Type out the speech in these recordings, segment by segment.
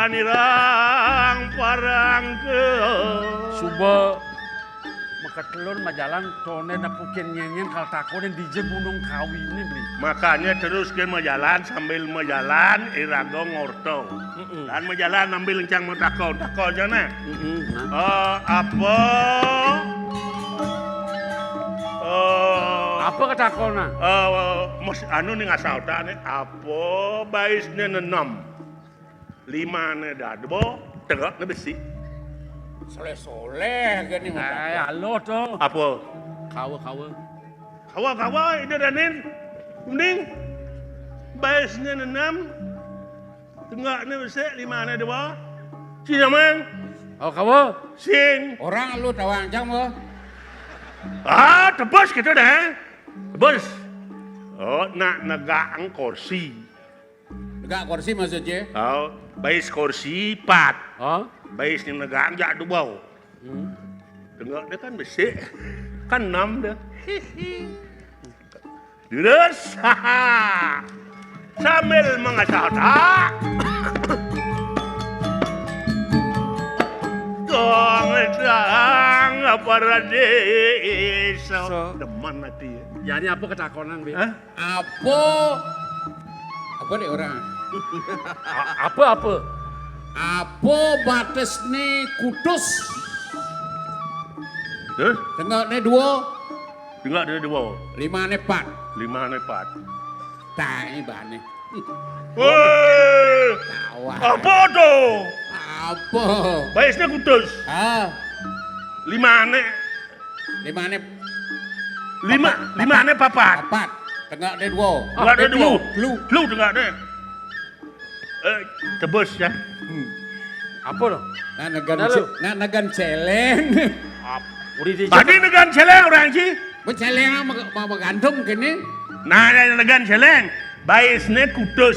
panirang parang ke Suba makatelun majalan tone napukin nyanyian kal takonin di gunung kawi ini beli. makanya terus ke majalan sambil majalan irago ngorto dan majalan ambil lencang takol jana apa Apa ketakolna? Mas anu nih ngasal nih apa baisnya nenam lima nih dadbo tegak nih besi Soleh-soleh gini Halo tuh. apa kawa ini danin mending baisnya nenam tengah nih besi lima nih dua cina mang Oh kawa? sing orang lu tawang jam lo tebus gitu deh tebus nak negang kursi enggak kursi maksudnya bais kursi 4 Oh? bais yang negang jatuh bau tengok dia kan besi kan 6 dah terus sambil mengasah tak Tong para desa deman nanti ya. Jadi apa ketakonan bi? apa deh orang Apa? apa batas nih kudus Terus tengok nih dua tengok dia dua 5 nih 4 5 nih 4 tak ini bahannya Woi tawa apa tuh apa baisnya kudus 5 nih 5 nih 5 nih 4 tengok nih dua tengok dia dua lu tengok dia tebus ya Apa loh? nah negan celeng Udah di tadi negan celeng orang sih celeng mau gantung gini nah negan celeng baisnya kudus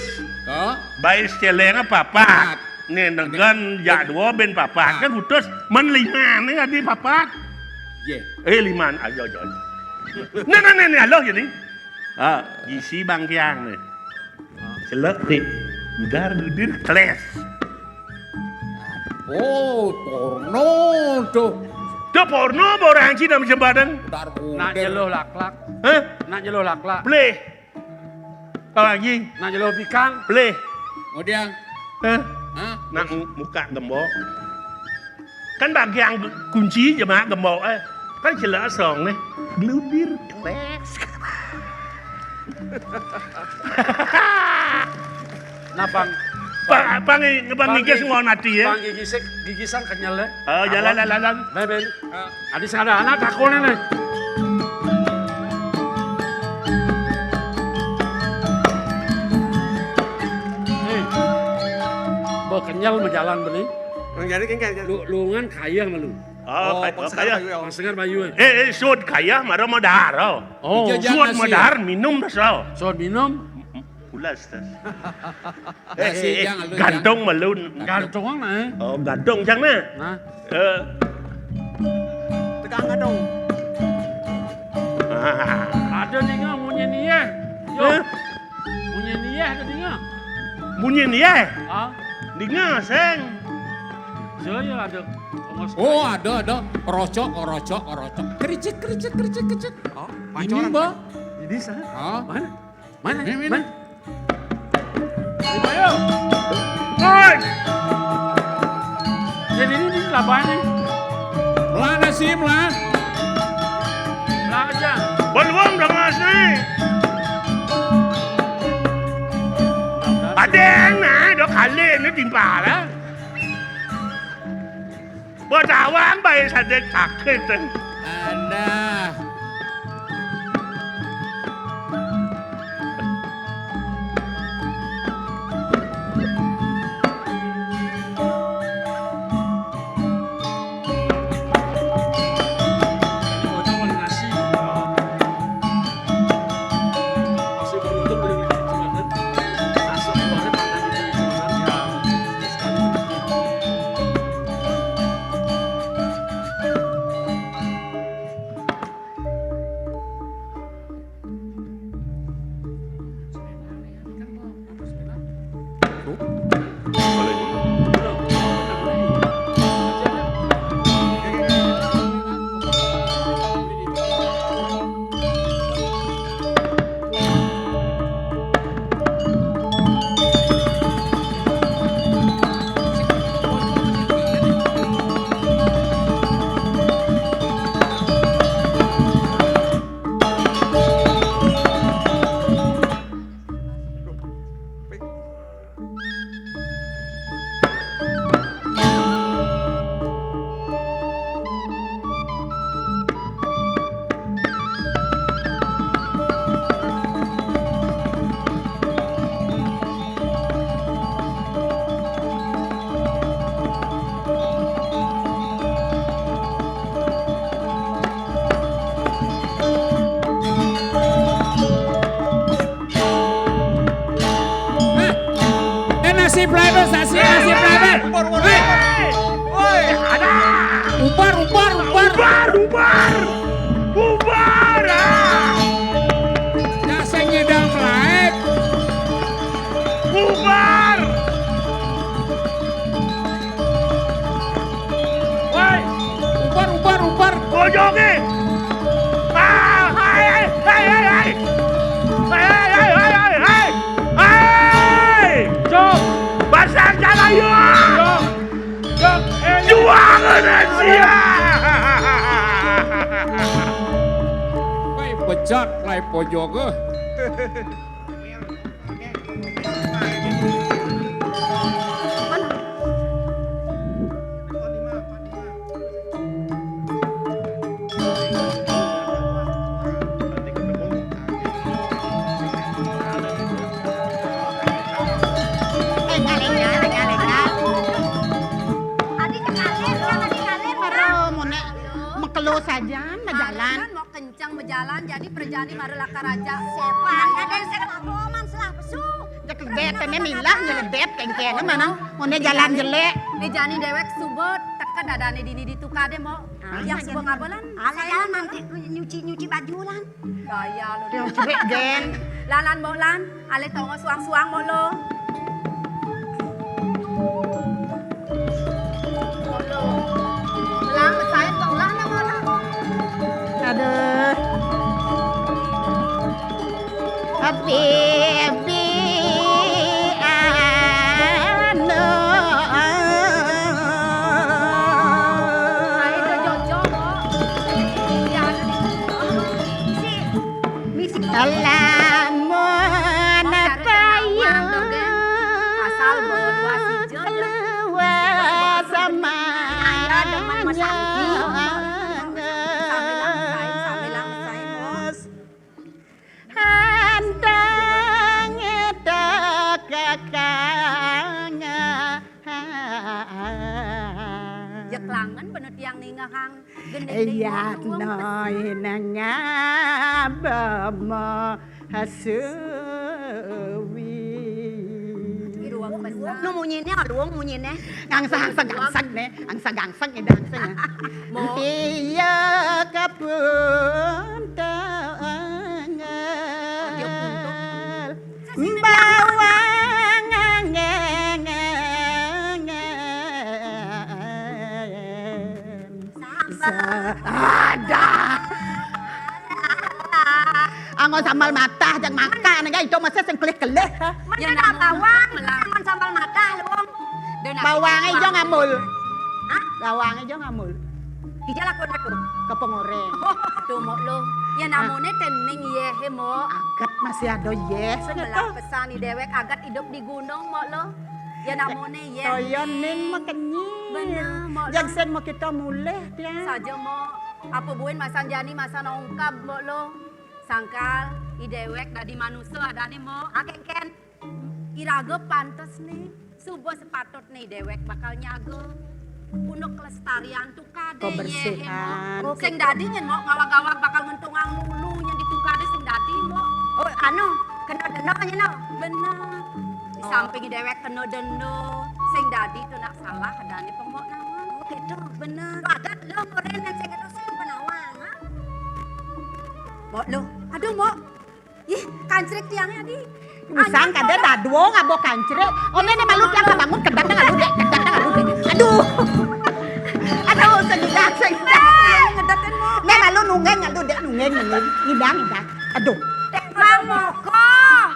bais celengnya 4 nih negan jadwa ben 4 kan kudus men 5 nih adi 4 ye 5 ayo nih halo jadi isi bangkiang nih celek nih gudir kles oh porno tuh itu porno orang Cina macam badan nak jeluh laklak. Nak jeluh laklak. play apa lagi Nak jeluh pikang. play kemudian nak muka gembok kan bagian kunci jemaah gembok kan celak song nih gudir kles Napang. Bang ngigis semua nanti ya. Bang gigisan kenyal ya. Jalan. Ben. Adi ada anak takonan nih. Kenyal berjalan beli. Jadi kan Lungan kaya malu. Kaya. Pangsengar bayu. Sud kaya marah modar. Oh, Sud modar minum dah. Sod minum. Pulas tas. jangan lu Gantung malun. Gantung mana? Oh, gantung chẳng nè. Nah. tegang dong. Ada dengar munyi niya. Yo. Munyi niya ada dengar. Bunyi ni eh. Ah, Dengar seng. saya ada. oh ada rocok kericik Oh, ini pancoran. mbak Jadi sah. mana Ini mana ayo. Oi. Jadi ini lapan nih. Melana sih melan Lah aja. Belum dengan ni. Ada nah, dah kali ni timpa lah. Berdawang baik saja sakit. ada Nasib lebar, nasib lebar. Woi, Ada. Ubar. Bubar. Nasi ngedang lain. Bubar. Woi, Ubar. Bojoge. Hai. Jok, Basar Jalayu. jok, Juang Indonesia. Woi, bejat lai pojoge. Makelo saja berjalan. Mau kencang berjalan jadi perjani marulah raja. Sepan ada yang sekat man selah pesu. Jekedet tene milah nyeledet kengkene mana. Mone jalan jelek. Di jani dewek subet tekan dadane dini ditukade mau. Yang sebuah ngabolan. Ala jalan nanti nyuci baju lan. Gaya lu. Yang cubek gen. Lan mau lan. Ale tongo suang-suang mau lo. Lang saya tong lang na mo lang. Aduh. Abi anu. Ay do jojo mo. Yan. Misi. Alamun payu. Asal berdua si jojo. Keluar sama. Jeklangan bener tiang ningahang Iya noi nangabama hasuwi. Iruang besar. Nu munyinnya aduang munyinnya. Gangsag ne, gangsag ni dangsang. Iya kapun tangan. Bawang ada. Angon sambal mata jang makan nga ito masa sing kelih-kelih ha. Ya nak bawang, man sambal mata luang. Bawang ijo ngamul. Hah? Bawang ijo ngamul. Dijala ko na ko. Kepengoreng. Tuh mo lo. Ya namone tening ye he mo. Agat masih ada yes. Sebelah pesan ni dewek agat hidup di gunung mo lo. Ya namone ye. Toyon ning makanyi. Bener mo. Jang sen mo kita mulih dia. Saja mo. Apa buin masan jani masa nongkap mo lo. Sangkal i dewek dari manusia ada nih mo. Ken. Iraga pantas nih. Subuh sepatut nih dewek bakal nyago. Untuk kelestarian tuh kade kebersihan. Sing dadi nyen mo ngawag-ngawag bakal mentungang mulu yang ditukade sing dadi mo. Oh anu kena deno nyen no. Bener. Di samping dewek kena deno sing dadi tuh nak salah adane pembok nawang. Oh gitu bener. Adat lo koren yang sing itu sing penawang ha. Mo lo. Aduh mo. Ih kancrek tiangnya di. Usang kada daduo ngabo kancre. One ne malu yang bangun kedang nang alude. Aduh. Aduh segidak. Ngedaten mo. Ne malu nungeng alude nungeng ngidang. Aduh. Mamoko.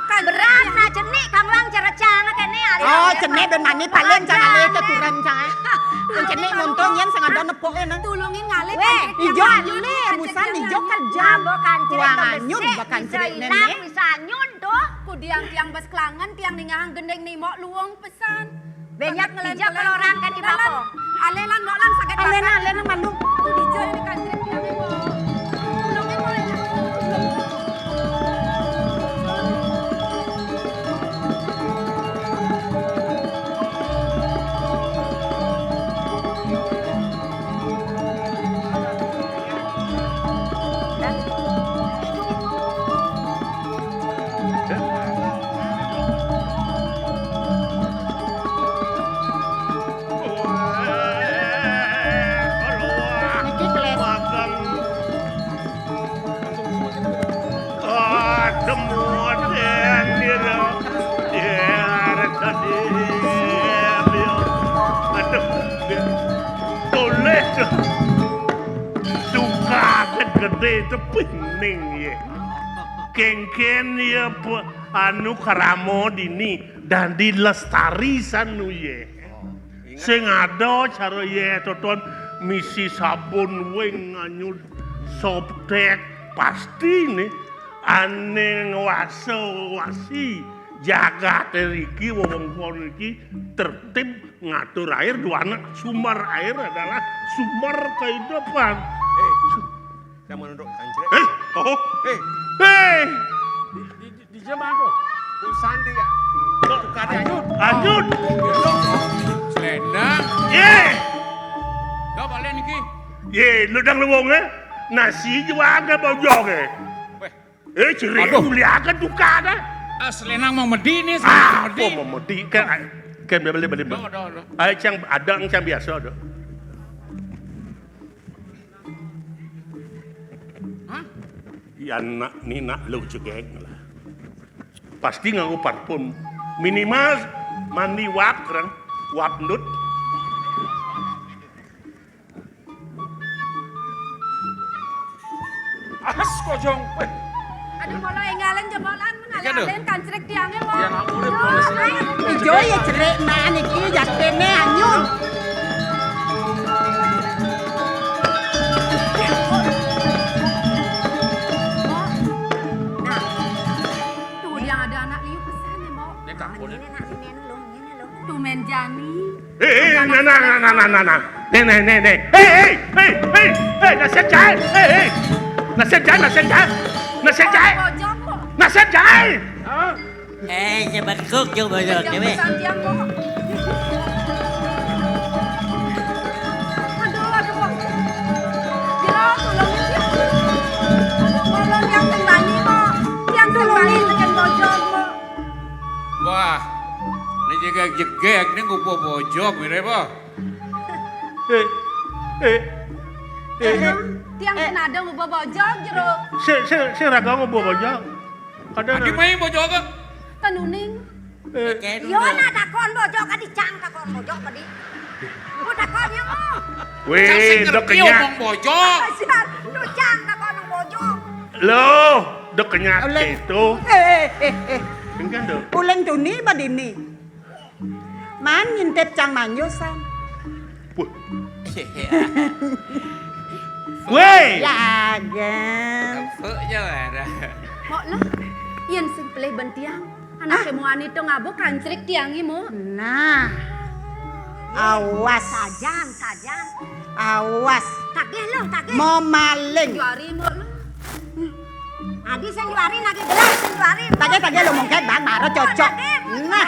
Kan berat na jenik kang lang cara canga kene ali. Oh, cenek ben mani palen jangan ale keturan jangan. Kan cenek monto nyen sing ada nepoke nang. Tulungin ngalih Ijo ne busan ijo kerja. Tuang anyun bakan cerik nene. Bisa anyun tuh. Ku tiang bes kelangan tiang ningang gendeng nih mok luang pesan. Banyak ngelanja kalau orang kan di bapo. Alelan mok lan sakit bakat. Alena malu. Ku dijo ini kan cerik tiang nih mok. Tulungin mo. deh itu pening ya. Kengken ya anu karamo dini dan di lestari sanu ye. Sing ada cara ye toton misi sabun wing anyul soptek pasti nih ane wasi jaga teriki wewengkon iki tertib ngatur air dua anak sumber air adalah sumber kehidupan. Saya mau nunduk kanjret. Oh, hei, Di jam aku. Bu Sandi ya. lanjut, Selendang. ye, Balik niki. ye, lu dang luwong nasi juga agak bojong ciri lihat duka dah. Selendang mau medi nih, Ah, selendang medi. mau medi kan beli. Do. Ay cang ada cang biasa do. Hah? Yan nina lu cegeng lah. Pasti nganggo parfum. Minimal mandi wap kerang, wap nut. As kojong. Aduh malah enggalan jebolan Iya, Duh. mengalalen kancrek tiangnya mau. Iya, nggak boleh, boleh sih. Ijo ya cerik man iki jakene anyun. Nah, tuh yang ada anak liu pesan ya mau. Dia tak boleh. Ini lo. Tuh men Jani. Nah. Nasi jai. Bojong kok. Nasi jai. Cepat kok coba Jangan cewek. pesan tiang kok. Aduh kok. Jero tolongin tiang. Tolong yang tembani kok. Tiang tembani dengan bojong kok. Wah. Ini juga jegek ini ngupo bojok mirip apa? Tiang nada ngubah bojong jero. Si raga ngobo bojong. Kadang Adi main bojok ke? Tanuning. Yo Yo takon bojong ka dicang takon bojong ka di. Ku takon yang mo. weh dok ngerti kenyak. omong bojok. Siap, lu cang takon ng bojong. Loh, dok kenyak itu. Kan dok. Ulen tuni badini. Man nyintip cang manyosan. Weh. Ya gan. Phở cho là Mo lah. Yen sing pelih ben tiang. Anak mo ani to ngabuk kancrik tiang mo. Nah. Awas. Sajan. Awas. Takeh lo, takeh. Mau maling. Juari mo lo. Adi sing juari lagi gelas sing juari. Tage lo mongket bang maro cocok. Nah,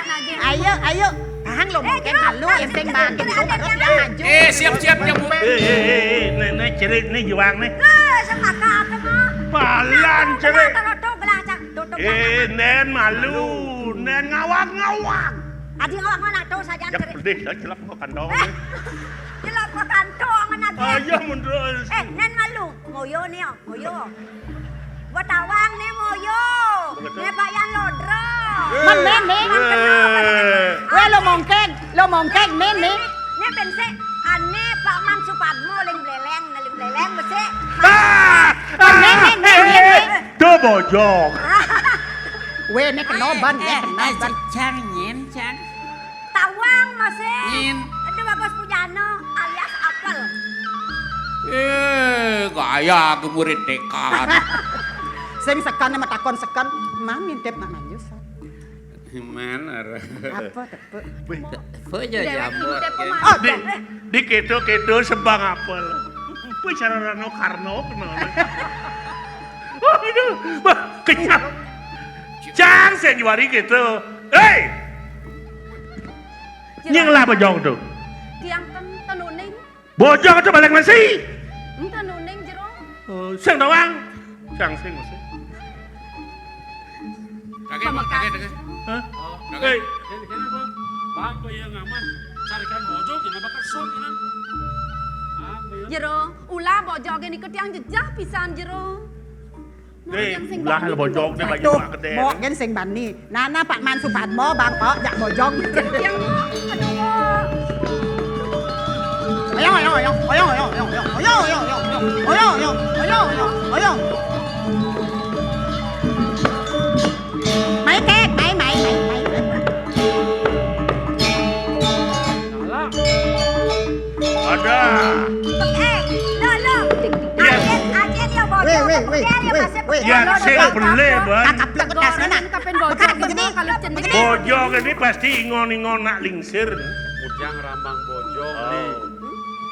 ayo. Bang lo mongket malu enteng bang gitu baru yang maju. siap jamu. Nih cerit nih juang nih. Lah, semaka apa mo? Palan cerit. Tutup gelas cang. Tutup. Nen malu, nen ngawak. Adi ngawak mana to sajan Jak cerit. pedih dah celap kok kandong. Jelak pa kantong anak. Ayo mundur. Nen malu. Moyo nih, moyo. Watawang nih moyo. Nih bayan lodro. Man men. Weh lo mongket men nih. Nih pense ane Pak Man Supadmo ling bleleng bese. Tuh bojong. Weh nih kenoban. Cang nyen cang. Tawang masih. Nyen. Aduh Bagus Pujano alias apel. Gaya ke murid dekat. Sing sekan sama takon sekan. Man nyintip nak manyosan. Mana? Apa tepuk. Phở cho Dewek jamu. ini tepo Oh, mana? Di kedo sebang apel. Apa cara Rano Karno kenapa? Aduh, bah, kenyang. Jangan senyuari gitu. Hei, nyeng lah bojong tuh. Tiang tenuning. Bojong itu balik nasi. Tenuning jero. Sang doang. Sang sing masih. Kakek. Hah? Hei, Kene po. Bang ko yang aman. Carikan bojok jangan bakal sok ini. Jero, ulah bojong ini tiang jejah pisan jero. hei, ulah lo bojong dia baju Tuh, mak gede. mo gen sing bani. Nana Pak Man Supadmo bang kok jak bojong. Tiang aduh. Ayo. Mấy két, mấy. Salah. Ada. Lo. Ajen ya bodoh. Yang saya boleh, Bang. Kakak plek bekas na. Kapan bodoh begini kalau cenderung. Bojong ini pasti ingon-ingon nak lingsir. Ujang rambang bojong nih.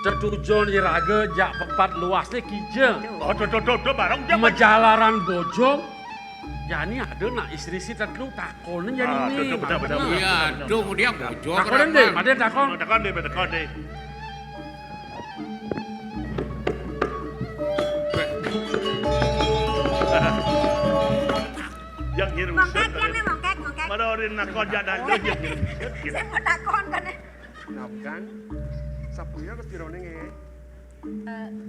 Tetujon iraga jak pepat luasnya kijeng. Oh, tuh, barang jam. Majalaran bojong. Ya ini ada nak istri si terlalu takonan jadi Ah, ini. betul. Iya, dong dia bojong. Takonan deh, ada takon. Tekan deh. Yang ngirim Mongkek set. ya nih, mongkek. Pada orang nak kau jadan tu yang ngirim set. Saya mau takon kan. Napkan. Sapunya ke tirone nge.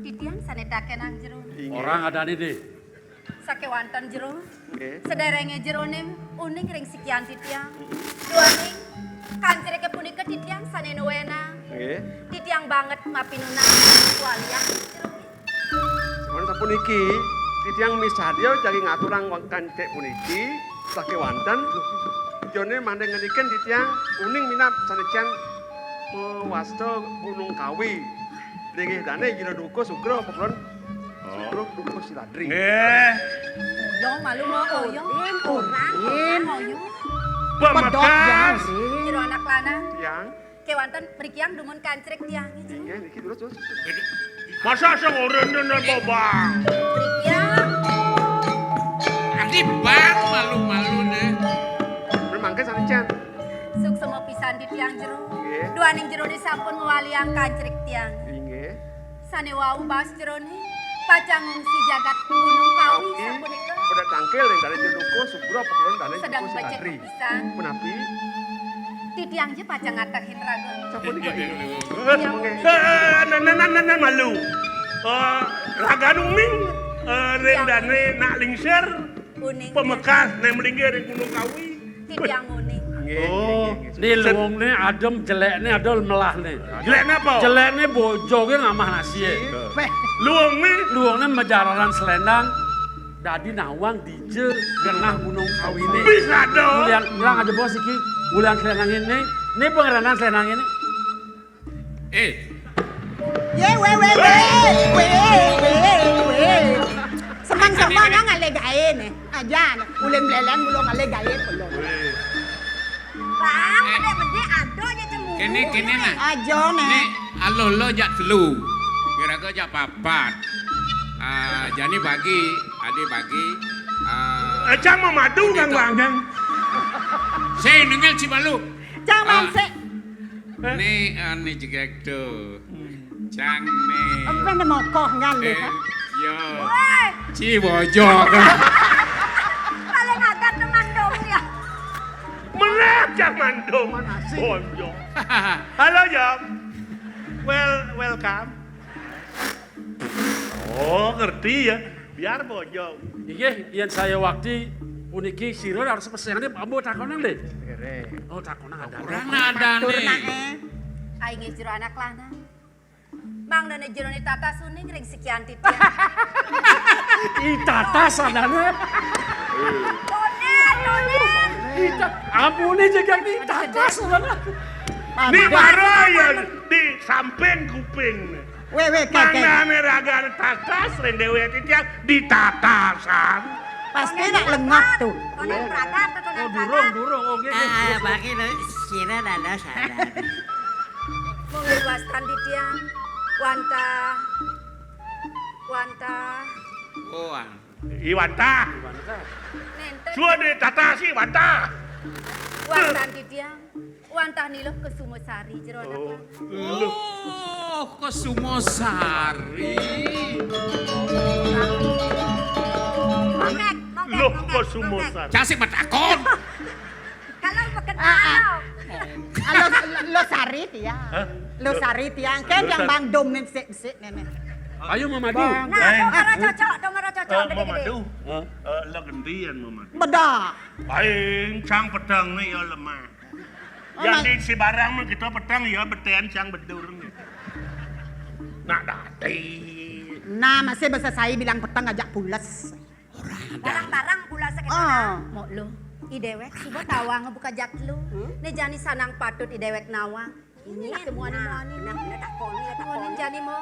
Titian sanetaken ang jero. Orang ada nih deh. Sakewantan jero. Nge. Sederenge jero nih uning ring sekian titiang. Duaning kancere ke punika titiang sanenuena. Nge. Titiang banget mapinuna waliang. Cuman sapuniki, titiang misadio jagi ngaturang wangkan cek puniki, sake wantan. Jone mandeng ngeniken titiang uning minap sanejan mewasto Gunung Kawi. Ringgih dane jino duko sugro poklon. Sugro duko siladring. Oyong malu mau oyong. Orang. Oyong. Pemakas. Jero anak lanang. Tiang, Kewantan perikiang dumun kancrek tiang. nge niki terus. Masa seorang dan bobang. Perikiang. Adi bang malu-malu deh. Memangke sanejan. Suk semua pisan di tiang jero. Nggih. Duaning jero ni sampun mewaliang kancrek tiang. Nge. Sane wau bas jero ni pacang ngungsi jagat Gunung Kawi Kawi, sampun itu. pada tangkel yang dari jino duko sugro poklon dane Sedang duko becek siladring. pisan. Menapi, Di tiang je pacang ngatahin raga. sapunika ini. Nan malu. Raga uning. Rendane nak lingsir. Uning. Pemekas yang melinggir di Gunung Kawi. Di tiang uning. Nih luang nih adem jelek nih adol melah nih. Jelek apa? Jelek nih bojongnya ngamah nasi. Luang ni. Luang nih majararan selendang. Dadi nawang dije genah Gunung Kawi nih. Bisa dong. Bilang aja bos iki. Bulan selendang ini. Ini pengeranan selendang ini. Ye, we. Semang-semang ang alegain eh. Ayan, ulim-lelen mulong alegain ulong. Bang, bede-bede ado je cemburu. Kene nah. Ajo Ini nih. alo jak telu. Kira-kira jak papat. Jani bagi, ade bagi. Cang mau madu kan bang? Saya nengel Cimalu. Chang mang se. Nih juga tuh. Cang nih. Apa nih mau koh ngan deh? Yo. Woi, Ci bojong. paling agak teman dong ya. Menang cang mandung. Bojong. Halo Jom. Welcome. Oh ngerti ya. Biar bojong. Iya, yang saya waktu uniki siro harus pesenannya ambo takonan deh. Oh takonan ada. Kurang ada Turna nih. eh. Aing jero anak lanang. Mang dene jero ni tata suning ring sekian titiang. Itata sadana. Tonen. Ita, ampuni juga nih itata sadana. Ni baru ya di samping kuping. We, Mana kakek. raga tatas rendewe titiang di tatasan. Pasti nak lengah tuh. Tonen prakat atau tonen Durung, oh gitu. Bagi lo sira dada sadar. Mengiluaskan titiang. Wanta. Oh, Iwanta. Nente. Sua di tatasi Iwanta. Wantan titiang. Wantah nilo ke Sumosari jero anak lanang. oh, ke Sumosari. Mongkek. Loh kok Sumosari. Casik matakon. Kalau pekenal. Lo sari tiang. Lo sari tiang. Kan yang bang dom nih sik nenek. Ayo Mamadu. Nah, dong ngara cocok Mau gede-gede. madu. Lo gantian mau madu. Bedah. Aing cang pedang nih ya lemah. Yang di si barang mah kita pedang ya betean cang bedur nih. Nak dati. Nah, masih bahasa saya bilang petang ngajak pulas. Barang-barang pula Oh. sekitar. Mau lo, idewek suba tawang ngebuka jaklu. Ne jani sanang patut idewek nawang. Ini nak temuan nah tak koni jani mo.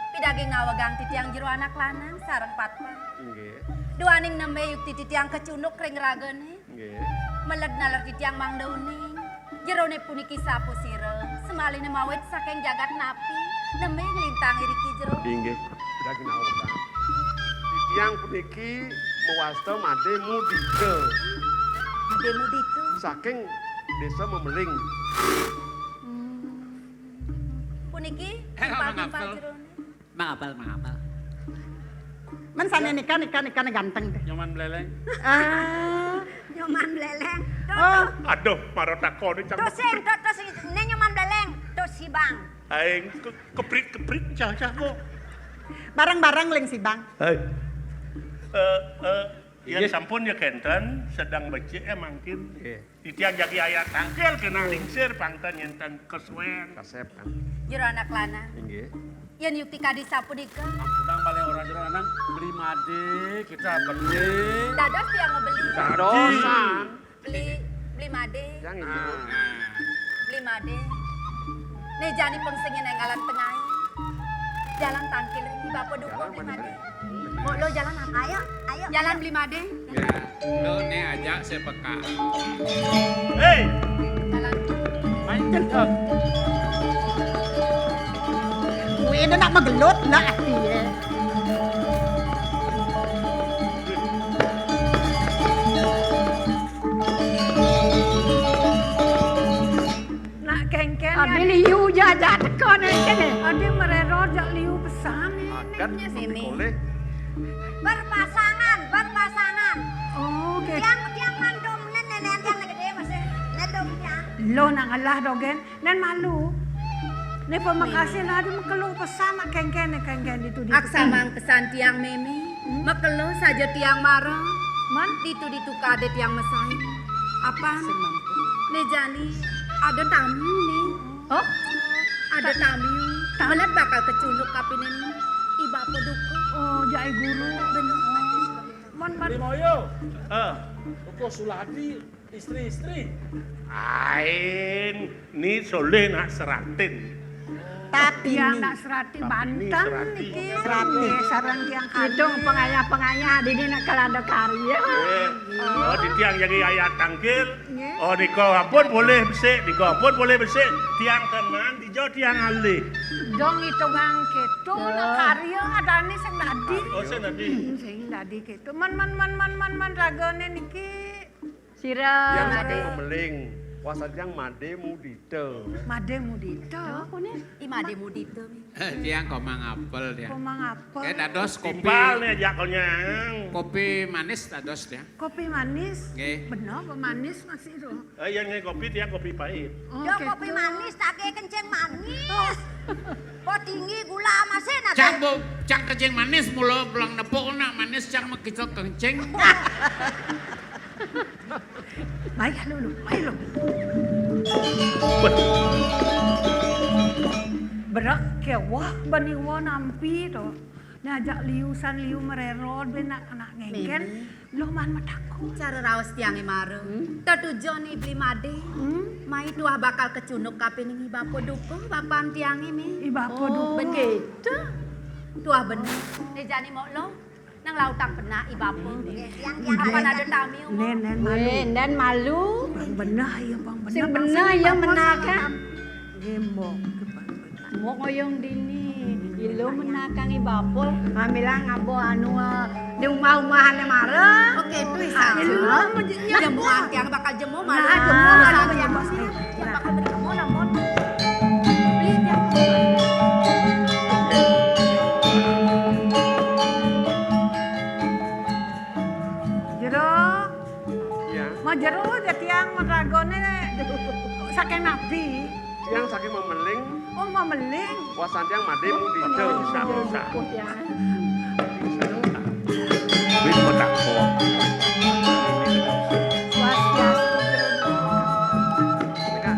Pidaging nawagang titiang jero anak lanang sareng patma. Nggih. Duaning nembe yuk titiang kecunuk ring ragane. Nggih. Meled nalar titiang mang dauning. Jerone puniki sapu sireng. Semaline mawet saking jagat napi. Nembe nglintang iriki jero. Inggih. Pidaging nawagang. Titiang puniki mewasta made mudike Ademu ditu. saking desa Memeling. Puniki Mang timpal apel. jerone. Mengapal. Man sana nikah ganteng deh. Nyoman beleleng. Ah. Nyoman beleleng. Oh, Aduh, maro takoni cang. Terus ne nyoman beleleng. Terus si bang. Aing keprit cah kok. barang-barang leng si Bang. Hai. Yang sampun ya kenten sedang becik mangkin. Nggih. Titiang jagi ayat tangkel kena lingsir pangtan nyenten kesuwen. Kasep kan. Jero anak lanang. Inggih. Yen yukti kadi sapu dika. Ampunang balik orang jero anak beli made kita beli. Dados tiang ngebeli. Dosan. Beli made. Yang itu. Beli made. Ne jani pengsengin yang ngalan tengah. Jalan tangkil ini bapak dukun beli made. Mau lo jalan apa? Ayo. Jalan beli made. Ya, lo ne ajak saya peka. Hei, Jalan. Main cendok. Kue itu nak megelut lah hati ya. Nak kengken Ade liu jaja teko nih kene. Ade merero jak liu pesan nih. Akan sini. boleh. Berpasangan. Oh, ke Tiang mandom nenek yang gede masih. Nedom tiang. lo nang alah dogen nen malu. Ne pemakasih lah ade mekelu pesan nak kengken itu di. Aksamang pesan tiang memi. Mekelo saja tiang marah. Man Ditu kade tiang mesai. Apa? Ne jani ada tamu nih. oh Ada tamu. Melet bakal kecunduk kapinen iba peduku. oh jai guru. Man Moyo. eh, Kok Suladi istri-istri. ain ni soleh nak seratin. Tapi tiang nih, nak serati Tapi Banten serati. niki. Serati. Sarang tiang kadung pengayah di nak kalada karya. Oh, titiang jagi ayat tangkil. Nggih. Oh, niko ampun boleh besik, Tiang teman dijo tiang alih. Dong itu bang keto nak karya ada nih sing dadi. Oh, saya nanti. Sing dadi keto. Man ragane niki. Yang Sira saking Memeling. Puasa yang made mudite. made mudita. Imade mudito. Tiang komang apel dia. Komang apa? Kayak dados kopi. Timpal nih ajak kau nyang. Kopi manis dados dia. Kopi manis. Nggih. Bener apa manis masih itu? Yang ini kopi tiang kopi pahit. Oh, Yo keto. kopi manis tak kayak kencing manis. Kok tinggi gula masih nak. Cang kencing manis mulu pulang nepuk nak manis cang makito kencing. Baik lulu, baik lulu. Berak kewah baniwa nampi to. Ngajak liusan liu mererod benak anak ngengken. Lo man matakut. Cara raos tiang imare. Tetujon ni beli made. Mai tuah bakal kecunduk kapining iba peduku bapan tiang ini. Iba apa du Begitu. Tuah bener. Ne jani mau lo. Nang lautang pena iba apa. Apa ada tamu. Nen malu. Dan malu. Bang benar ya bang benar. Sing bener ya menakan. Gembok. Mau ngoyong dini. Ilo menakang ibapol. Ngambilang ngabo anu di rumah-rumahan marah. Oke, itu isa. Jemuan tiang bakal jemu malu. Nah, jemu malu tiang jemu. sini. Tiang bakal beli kamu namun. Beli tiang. Jero, Ya. mau jero aja tiang meragone saking nabi. Yang saking Memeling. Oh mau meling. Puasa yang made mudite. Bisa. Wis petak kok. Mereka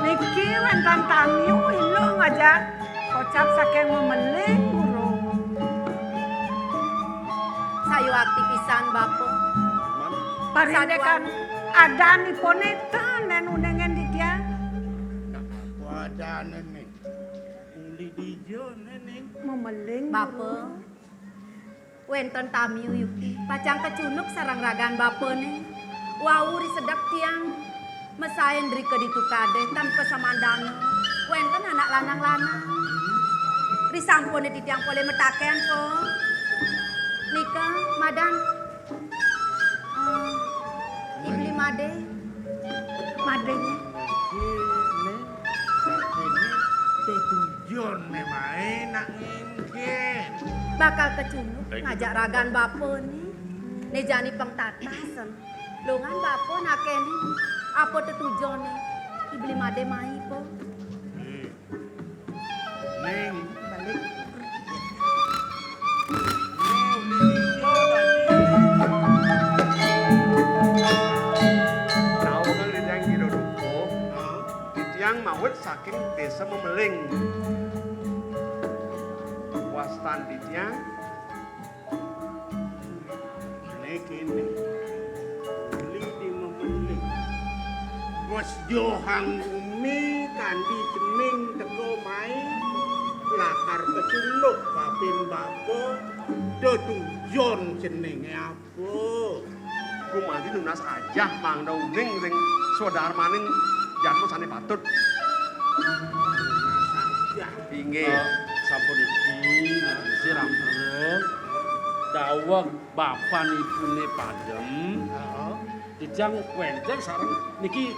Niki wentan tamiu ilo ngajak kocap saking mau meling. bakti pisan bapo. Parinde kan adani ponetan nenu nengen di dia. Wadane nih. Uli dijo neneng. Memeling. Bapo. Wenten tami uyuki. Pacang kecunuk sarang ragan bapo nih. Wawuri sedap tiang. Mesayen drike ditukade tanpa samandana. Wenten anak lanang-lanang. Risampun di tiang pole metaken po. Nika, madan. Ibli made. Madenya. Ini tujuan memang nak ingin. Bakal kecunuk ngajak ragan bapo nih. Nejani pengtatasan. Lungan bapo nakeni. Apa tetujuan nih? Ibli made mai po. Neng. Balik. Tahu kan yang hidup yang mawet saking desa Memeling. Wastan dityang Kini beli di Memeling. Bos Johang Umi kandi cening teko mai lakar kecunuk kapin bapo tujuan jenenge apa? ku mandi tunas aja mang dauning sing saudara maning jangan sane patut. Inggih. Sampun iki siram terus dawuh bapak ibune padem. Dijang wenten sareng niki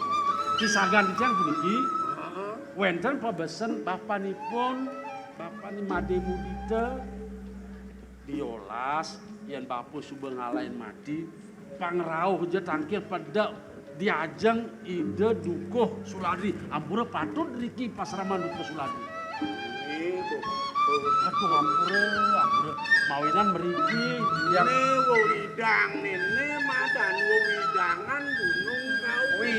kisagan dijang puniki. Wenten pabesen bapanipun bapani Made Mudita diolas yen bapu subeng ngalahin madi pangrauh je tangkir pada diajeng ide dukuh Suladi ampura patut riki pasraman dukuh Suladi. Aduh ampura mawinan meriki yang Widang nene madan widangan gunung kawi.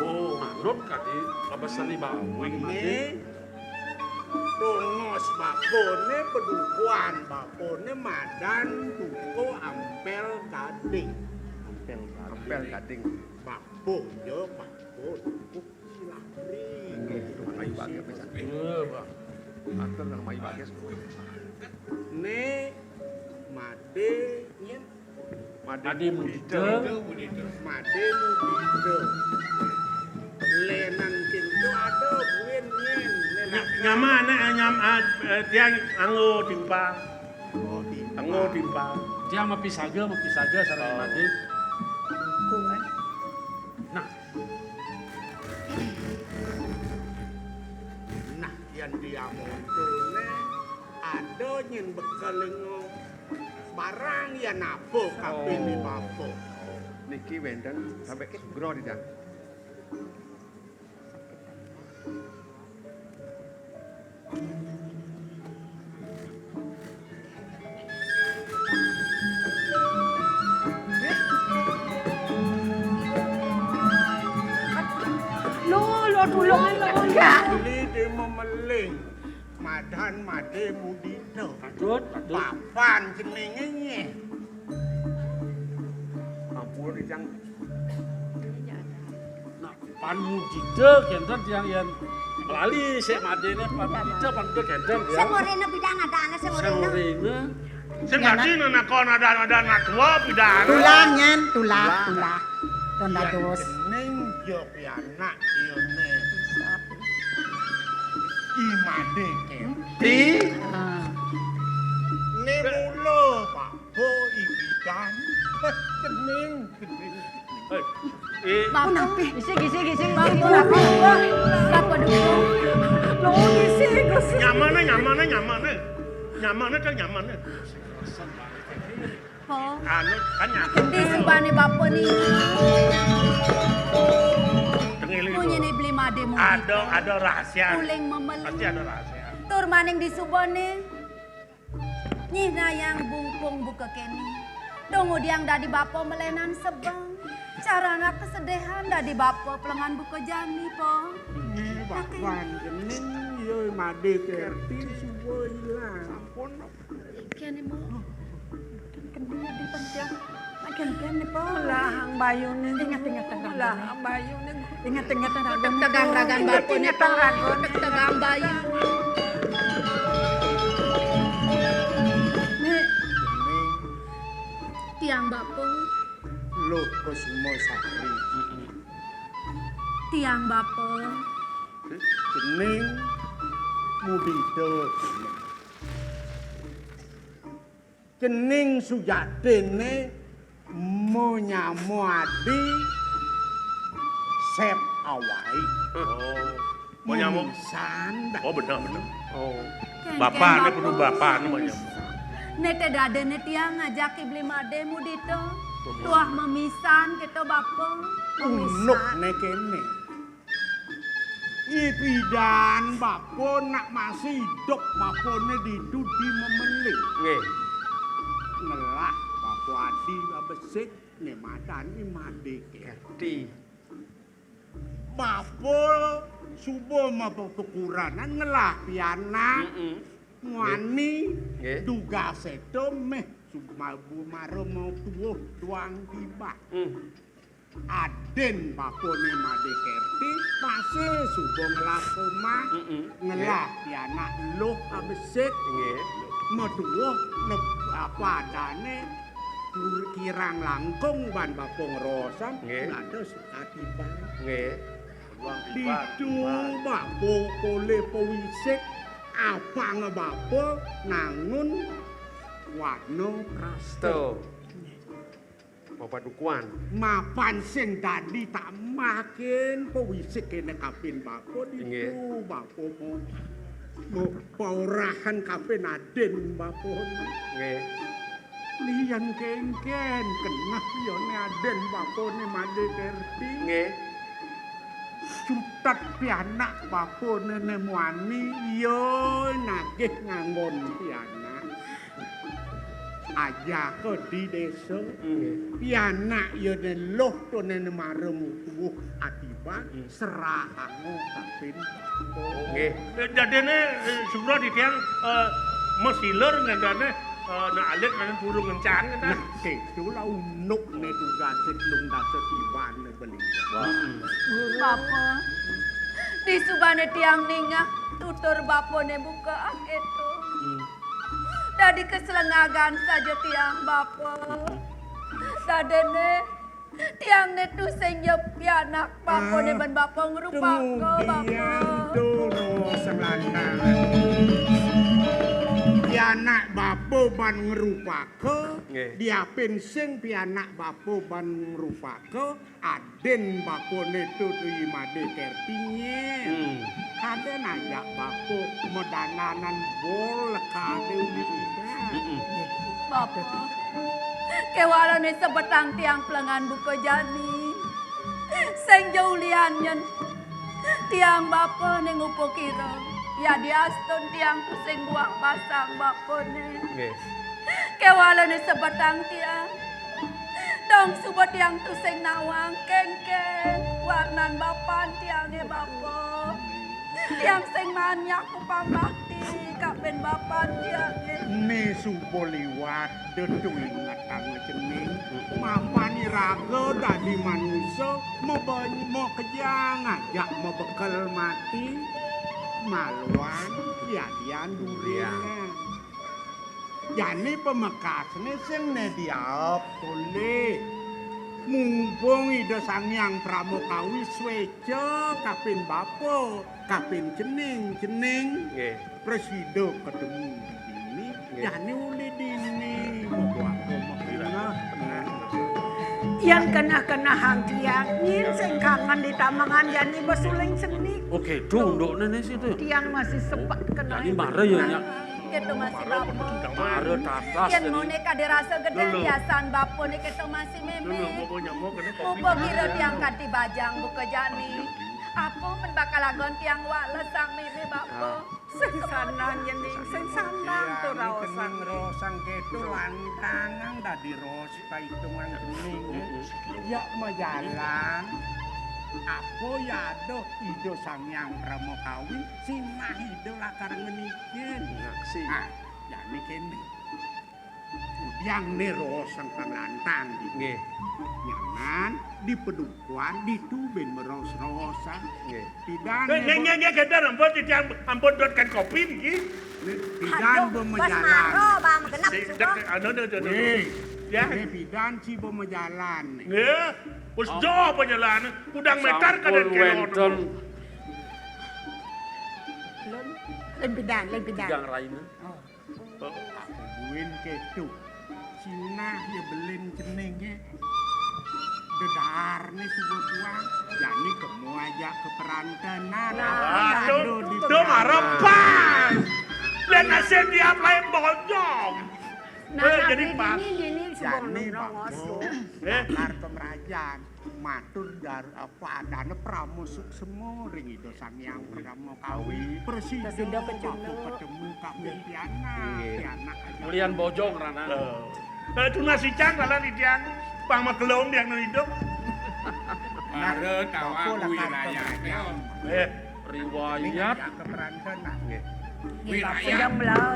oh manut kadi pabesani bawing made. Tongos bapone pedukuan bapone madan duko ampel gading. Ampel gading. Bapo yo bapo duko silabri. Mai bagi pesan. Atur nang mai bagi. Ne made nyen Made Mudita made mudito. Lenan kintu ada buin nyen. Nyaman tiang anggo timpa. Anggo timpa. dia mapisaga sareng Made. Nah, Nah, yang dia montone ada nyen bekelengo barang ya napo kapini bapo. Niki wenden sampai gro ditang. Lo tulungan lo enggak. Beli di Memeling, madan Made Mudito. patut. Papan jenenge nye. Ampun ditang. Nah, pan Mudita kenten tiang yang lali sik Madene pan Mudita pan kenten dia. Semorena bidang ada anak semorena. Semorena Sing ngadi nakon ada anak tua pidana. Tulah nyen, tulah. Tonda dos. Jeneng yo pianak yo ne. I Made kenti. Ne mulo papo ibidan. Jeneng. Bapo napi. Gising. Bapo napi. Bapo dukung. Lo gisi. Nyamannya kan nyamannya. Po. Anu kan nyaman. Di subane bapo nih. Tengili Punya itu. nih beli Made Mudita. Ada rahasia. Uling Memeling. Pasti ada rahasia. Tur maning di subone. Nyina yang bungkung buka kene. Tunggu diang dadi bapo melenan sebang. Carana kesedihan dadi bapo pelengan buka jani po. Bakwan jeneng yo Made kerti suwo ilang. Sampun. Kene mo. kendi di penjang. Makin nih po. Lah ang bayo ni. Ingat-ingat ang Lah ang bayo ni. Ingat-ingat ang ragon. Tegang-ragan bapo ni po. Tegang bayi. Kening Tiang bapo. lo Kusuma Sakti. Tiang bapo. Kening Mudito. Kening sujatene monyamuadi sep awai. Mau nyamuk. Sanda. Oh benar. Oh. Bapak perlu bapak mau nyamuk. Nete dade ne tiang ngajak beli made mudito. Tuah memisan kita bapo. Unuk ne kene. Ipidan bapo nak masih hidup bapone didudi memelih. Nggih. Ngelak bapo adi abesik ne madan imade kerti. Bapo subuh mapo tukuranan ngelah pianak. Ngwani Nggih. duga sedo meh sumabu maro mau tuwuh tuang tiba. Aden bapone made kerti pase subuh ngelah omah ngelah pianak loh abesik Nggih. meduwuh apa adane kirang langkung ban bapong rosan Nggih. lados atiba Nggih. ditu bapo pole powisik apa ngebapo nangun wano prasto Bapak dukuan. mapan sing tadi tak makin powisik kene kapin bapo ditu Nggih. bapo mau paurahan kapin aden bapo Nggih. lian kengken kenah yone aden bapone made kerti Nggih. cutat pianak bapone ne muani yo nagih ngangon pianak aja ke di desa Nggih. pianak yo ne loh to ne marem tubuh atiba serahango kapin Nggih. Jadi ne sebenarnya di tiang mesiler ngadane nak alit kan burung ngencan kan. nah ketulah unuk ne tugasit lung daset iban ne beli Bapo. Di subane tiang ningah tutur bapone buka itu. Dadi keselengagan saja tiang bapo. Dadene tiang ne tu senyep pianak bapone ban bapo ngerupake bapo. Dulu selandang pianak bapo ban ngerupake Nggih. diapin sing pianak bapo ban ngerupake aden bapone tutu imade kertinye kaden ajak bapo medananan bol kade udah Bapo. Kewalane sebetang tiang pelengan buka jani. Seng jauh lianyen. Tiang bapo ning upo kira. Ya diaston tiang tu sing buang pasang bapone. Nggih. Kewalane sebetang tiang. Dong subot tiang tu sing nawang kengkeng. Warnan bapan tiange bapo. Tiang sing manyak upamati kapen bapan tiange. ne supo liwat detu ingatan cening mapani raga dadi manusia mau kejang ngajak mau bekal mati maluan ya dian durian jani pemekasne sing ne diap tole mumpung ida sangyang pramukawi sweja kapin bapo kapin cening Nggih. Presido ketemu di sini, jani uli dini, mau aku mau Yang kena hang tiang nyin sing kangen di tamangan jani besuling seni. Oke, dong nenek situ. Tiang masih sempat kena. Jadi marah ya nyak. Gitu masih bapo. Marah tatas. Yen mau nek ada rasa gede hiasan bapo nek itu masih meme. Mau nyamuk kan kopi. Mupo kira tiang kati bajang buka jani. Apa men bakal agon tiang wales sang meme bapo. Sing sana nyening sing sanang tuh raosan. Rosang ketu lantangan dadi ros hitungan kuning. Ya majalan. Apa ya do ido sangyang pramukawi sinah ido lakar ngenikin. Ngaksi. Ah, jani kene. yang nero sang panglantang Nggih. nyaman di pedukuan di tuben meros-rosan Nggih. pidan Nggih kita ampun titiang ampun dotkan kopi niki. pidan Bos bemejalan maro bang genap Si sudah. anu Weh, Ya. pidan ci bemejalan Nggih. Wis do penjalan udang metar Sampun kaden wenten Lên bidan, lên bidan. tigang raina. buin ketuk Cina ya belin jenenge dedar nih subuh tuang jadi kamu aja ke perantenan Aduh, marah pas. Dan nasi tiap lain bojong. Jadi pas. Dini Jani sebelum Pak nongos. Bakar Kemerajaan matur dar apa adane pramusuk semua ring itu sang yang pertama kawi presiden ketemu kami piana aja Mulian bojong rana. Itu nasi cang kalau titiang pang makelong yang hidup. Mare tawa wilayah Riwayat keperantenan wilayah Yang belau.